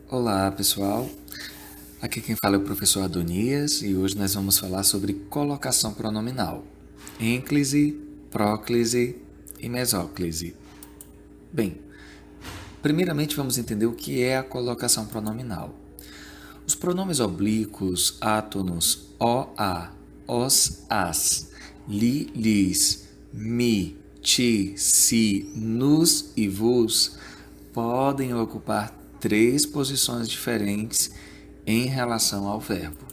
Olá, pessoal. Aqui quem fala é o professor Adonias e hoje nós vamos falar sobre colocação pronominal, ênclise, próclise e mesóclise. Bem, primeiramente vamos entender o que é a colocação pronominal. Os pronomes oblíquos, átonos, o, a, os, as, li, lis, mi, ti, si, nos e vos podem ocupar três posições diferentes em relação ao verbo.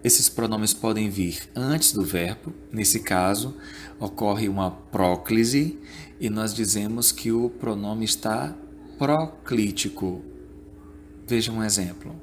Esses pronomes podem vir antes do verbo, nesse caso, ocorre uma próclise e nós dizemos que o pronome está proclítico. Veja um exemplo.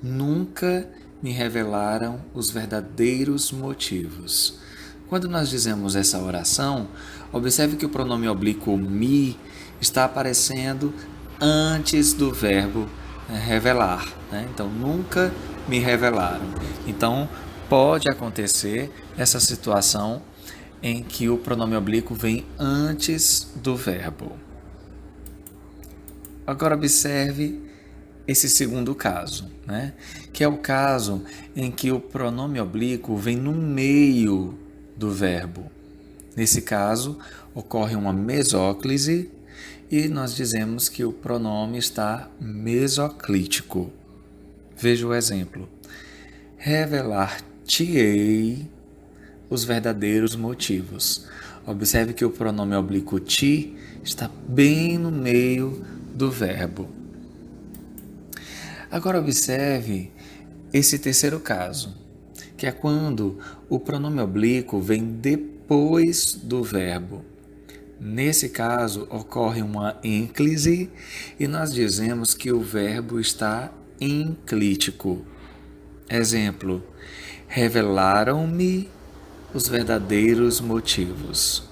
Nunca me revelaram os verdadeiros motivos. Quando nós dizemos essa oração, observe que o pronome oblíquo me está aparecendo antes do verbo revelar. Então, nunca me revelaram. Então, pode acontecer essa situação em que o pronome oblíquo vem antes do verbo. Agora, observe esse segundo caso, que é o caso em que o pronome oblíquo vem no meio do verbo. Nesse caso, ocorre uma mesóclise e nós dizemos que o pronome está mesoclítico. Veja o exemplo. Revelar-te-ei os verdadeiros motivos. Observe que o pronome oblíquo ti está bem no meio do verbo. Agora observe esse terceiro caso, que é quando o pronome oblíquo vem depois do verbo. Nesse caso, ocorre uma ênclise e nós dizemos que o verbo está enclítico. Exemplo, revelaram-me os verdadeiros motivos.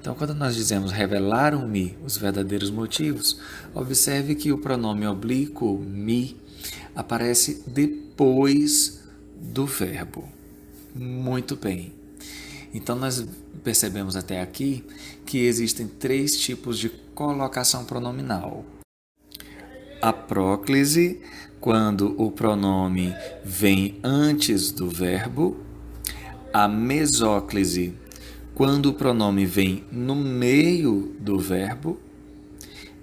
Então, quando nós dizemos revelaram-me os verdadeiros motivos, observe que o pronome oblíquo me aparece depois do verbo. Muito bem. Então, nós percebemos até aqui que existem três tipos de colocação pronominal. A próclise, quando o pronome vem antes do verbo. A mesóclise, quando o pronome vem no meio do verbo.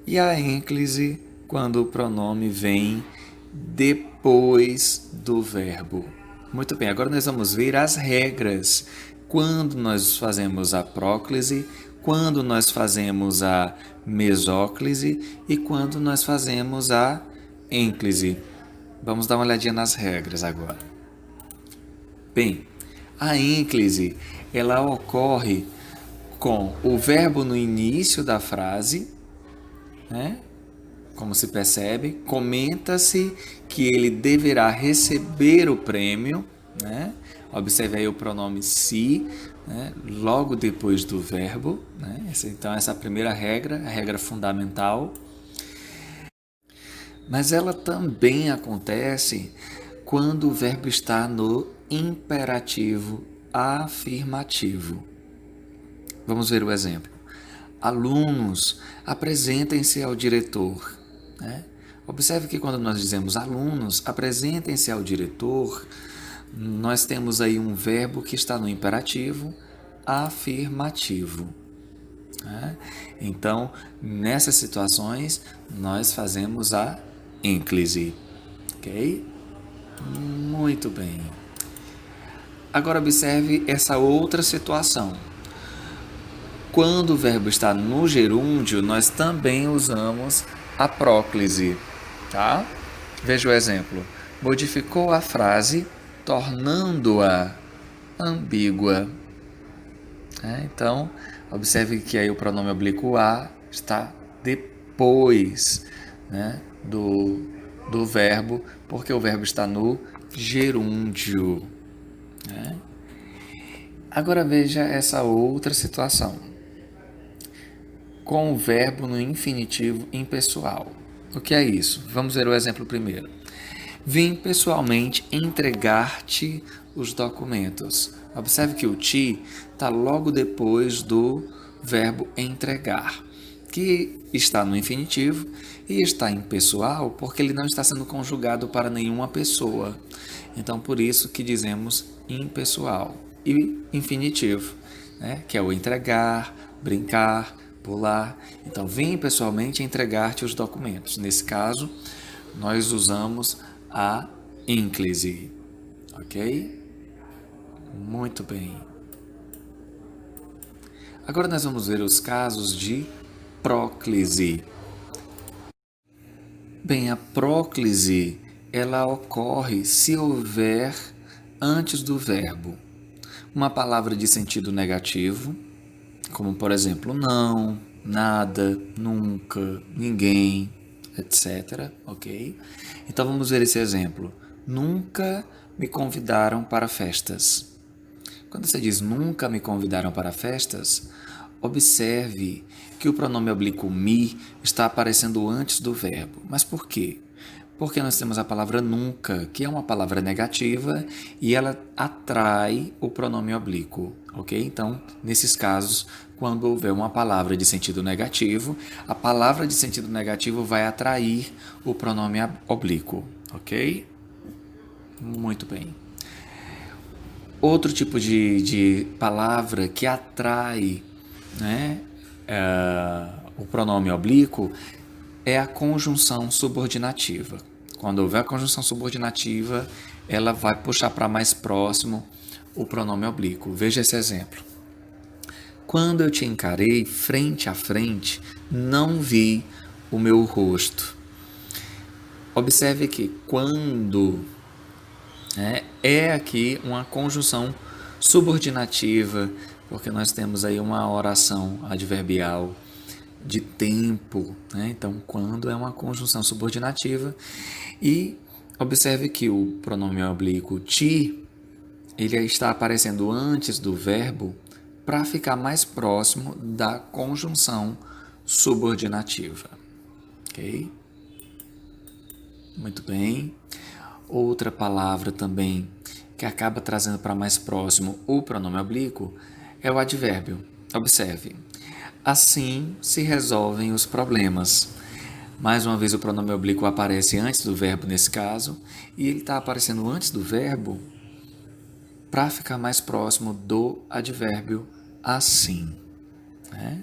E a ênclise, quando o pronome vem depois do verbo. Muito bem, agora nós vamos ver as regras. Quando nós fazemos a próclise, quando nós fazemos a mesóclise e quando nós fazemos a ênclise. Vamos dar uma olhadinha nas regras agora. Bem, a ênclise, ela ocorre com o verbo no início da frase, Como se percebe, comenta-se que ele deverá receber o prêmio, Observe aí o pronome se, logo depois do verbo, Então, essa é a primeira regra, a regra fundamental. Mas ela também acontece quando o verbo está no imperativo afirmativo. Vamos ver o exemplo. Alunos, apresentem-se ao diretor. Observe que quando nós dizemos alunos, apresentem-se ao diretor, nós temos aí um verbo que está no imperativo afirmativo. Então, nessas situações, nós fazemos a ênclise. Ok? Muito bem. Agora observe essa outra situação. Quando o verbo está no gerúndio, nós também usamos a próclise, tá? Veja o exemplo. Modificou a frase, tornando-a ambígua. Então, observe que aí o pronome oblíquo a está depois do verbo, porque o verbo está no gerúndio. Agora veja essa outra situação. Com o verbo no infinitivo impessoal. O que é isso? Vamos ver o exemplo primeiro. Vim pessoalmente entregar-te os documentos. Observe que o te está logo depois do verbo entregar. que está no infinitivo e está impessoal porque ele não está sendo conjugado para nenhuma pessoa. Então, por isso que dizemos impessoal. E infinitivo, né? Que é o entregar, brincar, pular. Então, vim pessoalmente entregar-te os documentos. Nesse caso, nós usamos a ínclise, ok? Muito bem. Agora nós vamos ver os casos de próclise. Bem, a próclise, ela ocorre se houver, antes do verbo, uma palavra de sentido negativo, como por exemplo, não, nada, nunca, ninguém, etc. Ok? Então vamos ver esse exemplo. Nunca me convidaram para festas. Quando você diz nunca me convidaram para festas, observe que o pronome oblíquo me está aparecendo antes do verbo. Mas por quê? Porque nós temos a palavra nunca, que é uma palavra negativa e ela atrai o pronome oblíquo, ok? Então, nesses casos, quando houver uma palavra de sentido negativo, a palavra de sentido negativo vai atrair o pronome oblíquo, ok? Muito bem. Outro tipo de palavra que atrai, né, o pronome oblíquo é a conjunção subordinativa. Quando houver a conjunção subordinativa, ela vai puxar para mais próximo o pronome oblíquo. Veja esse exemplo. Quando eu te encarei frente a frente, não vi o meu rosto. Observe que quando é aqui uma conjunção subordinativa, porque nós temos aí uma oração adverbial de tempo, né? Então, quando é uma conjunção subordinativa, e observe que o pronome oblíquo ti, ele está aparecendo antes do verbo para ficar mais próximo da conjunção subordinativa, ok? Muito bem. Outra palavra também que acaba trazendo para mais próximo o pronome oblíquo é o advérbio. Observe. Assim se resolvem os problemas. Mais uma vez o pronome oblíquo aparece antes do verbo nesse caso, e ele está aparecendo antes do verbo para ficar mais próximo do advérbio assim, né?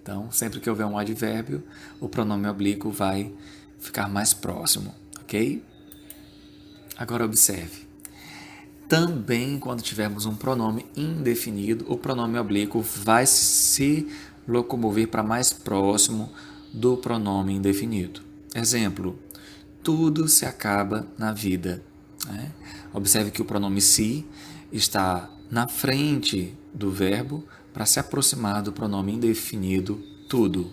Então, sempre que houver um advérbio, o pronome oblíquo vai ficar mais próximo, ok? Agora observe. Também quando tivermos um pronome indefinido, o pronome oblíquo vai se locomover para mais próximo do pronome indefinido. Exemplo, tudo se acaba na vida. Né? Observe que o pronome se está na frente do verbo para se aproximar do pronome indefinido tudo.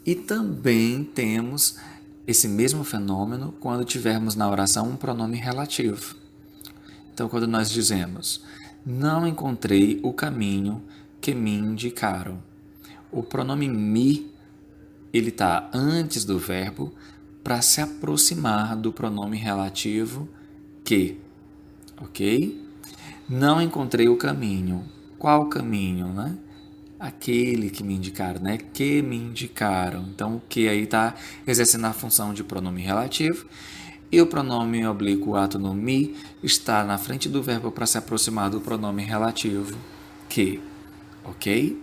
E também temos esse mesmo fenômeno quando tivermos na oração um pronome relativo. Então, quando nós dizemos, não encontrei o caminho que me indicaram. O pronome me, ele está antes do verbo para se aproximar do pronome relativo que, ok? Não encontrei o caminho. Qual caminho, né? Aquele que me indicaram, né? Que me indicaram. Então, o que aí está exercendo a função de pronome relativo. E o pronome oblíquo ato no me está na frente do verbo para se aproximar do pronome relativo que. Ok?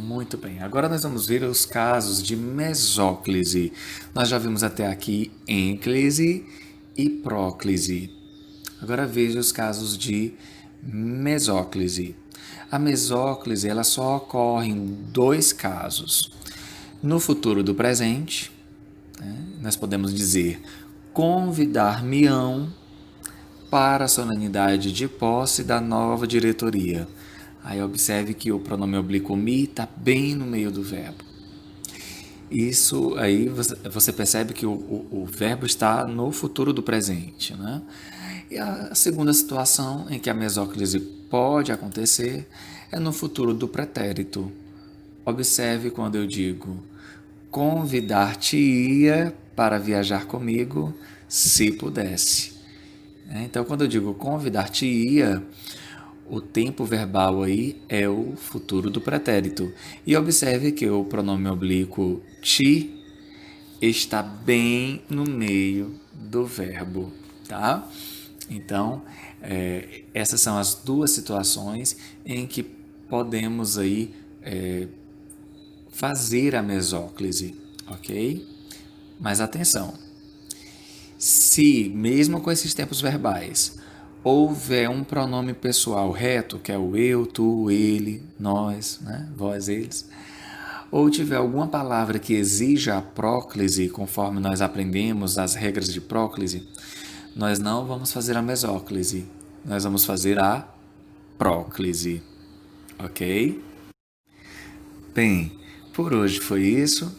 Muito bem. Agora nós vamos ver os casos de mesóclise. Nós já vimos até aqui ênclise e próclise. Agora veja os casos de mesóclise. A mesóclise ela só ocorre em dois casos. No futuro do presente, nós podemos dizer convidar-me-ão para a solenidade de posse da nova diretoria. Aí observe que o pronome oblíquo me está bem no meio do verbo. Isso aí você percebe que o verbo está no futuro do presente, né? E a segunda situação em que a mesóclise pode acontecer é no futuro do pretérito. Observe quando eu digo convidar-te-ia para viajar comigo se pudesse. Então, quando eu digo convidar-te-ia, O tempo verbal aí é o futuro do pretérito. E observe que o pronome oblíquo ti está bem no meio do verbo, tá? Então, essas são as duas situações em que podemos aí fazer a mesóclise, ok? Mas atenção, se mesmo com esses tempos verbais houver um pronome pessoal reto, que é o eu, tu, ele, nós, né? Vós, eles, ou tiver alguma palavra que exija a próclise, conforme nós aprendemos as regras de próclise, nós não vamos fazer a mesóclise, nós vamos fazer a próclise, ok? Bem, por hoje foi isso.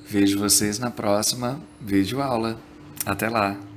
Vejo vocês na próxima videoaula. Até lá!